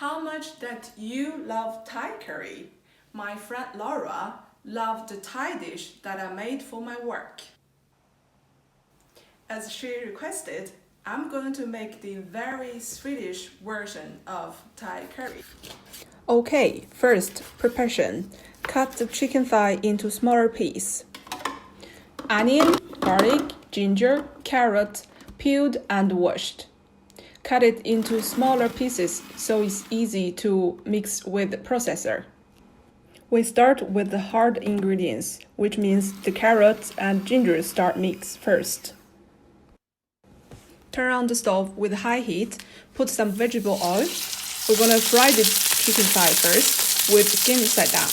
how much that you love Thai curry. My friend Laura loved the Thai dish that I made for my work. As she requested, I'm going to make the very Swedish version of Thai curry. Okay, first preparation. Cut the chicken thigh into smaller pieces. Onion, garlic, ginger, carrot, peeled and washed. Cut it into smaller pieces so it's easy to mix with the processor. We start with the hard ingredients, which means the carrots and ginger start mix first. Turn on the stove with high heat, put some vegetable oil. We're gonna fry the chicken thigh first with skin side down.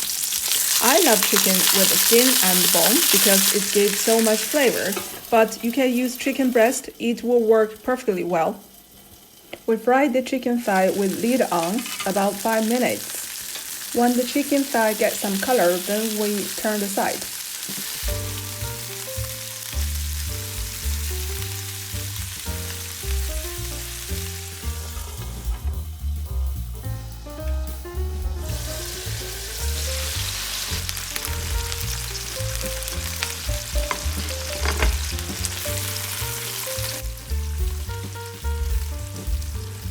I love chicken with the skin and the bone because it gives so much flavor, but you can use chicken breast, it will work perfectly well. We fry the chicken thigh with lid on about 5 minutes. When the chicken thigh gets some color, then we turn the side.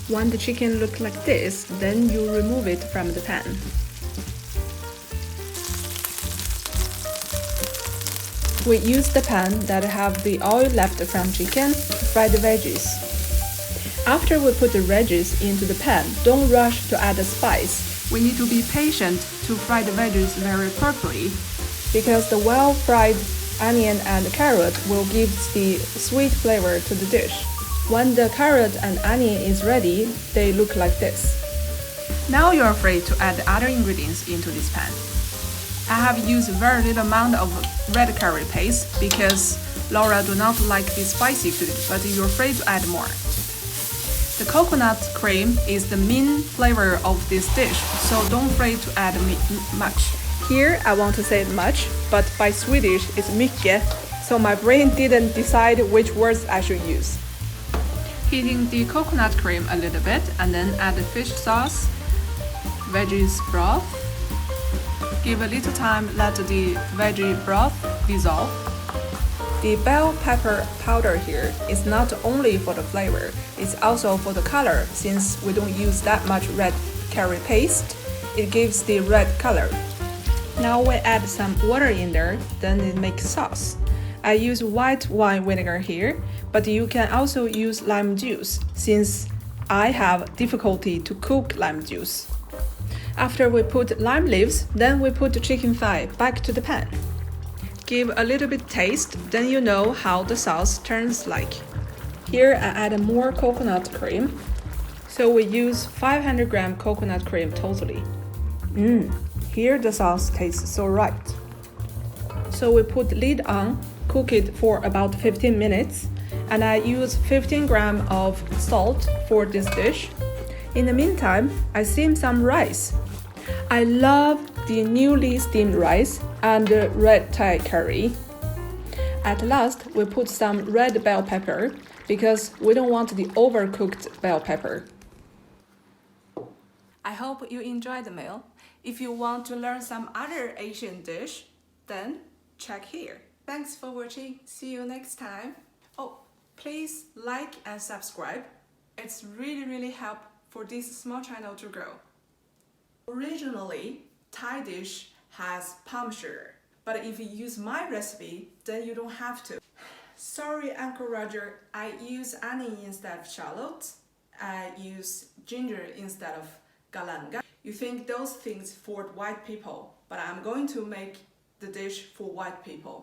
When the chicken looks like this, then you remove it from the pan. We use the pan that have the oil left from chicken to fry the veggies. After we put the veggies into the pan, don't rush to add the spice. We need to be patient to fry the veggies very properly, because the well-fried onion and carrot will give the sweet flavor to the dish. When the carrot and onion is ready, they look like this. Now you're free to add the other ingredients into this pan. I have used very little amount of red curry paste because Laura do not like the spicy food, but you're free to add more. The coconut cream is the main flavor of this dish, so don't afraid to add much. Here I want to say much, but by Swedish it's mycket, so my brain didn't decide which words I should use. Heating the coconut cream a little bit and then add the fish sauce, veggies broth. Give a little time, let the veggie broth dissolve. The bell pepper powder here is not only for the flavor, it's also for the color. Since we don't use that much red curry paste, it gives the red color. Now we add some water in there, then it makes sauce. I use white wine vinegar here, but you can also use lime juice, since I have difficulty to cook lime juice. After we put lime leaves, then we put the chicken thigh back to the pan. Give a little bit taste, then you know how the sauce turns like. Here I add more coconut cream, so we use 500 gram coconut cream totally. Here the sauce tastes so right. So we put lid on, cook it for about 15 minutes, and I use 15 grams of salt for this dish. In the meantime, I steam some rice. I love the newly steamed rice and the red Thai curry. At last, we put some red bell pepper because we don't want the overcooked bell pepper. I hope you enjoyed the meal. If you want to learn some other Asian dish, then check here. Thanks for watching. See you next time. Oh, please like and subscribe. It's really help for this small channel to grow. Originally, Thai dish has palm sugar, but if you use my recipe, then you don't have to. Sorry, Uncle Roger, I use onion instead of shallots. I use ginger instead of galanga. You think those things for white people, but I'm going to make the dish for white people.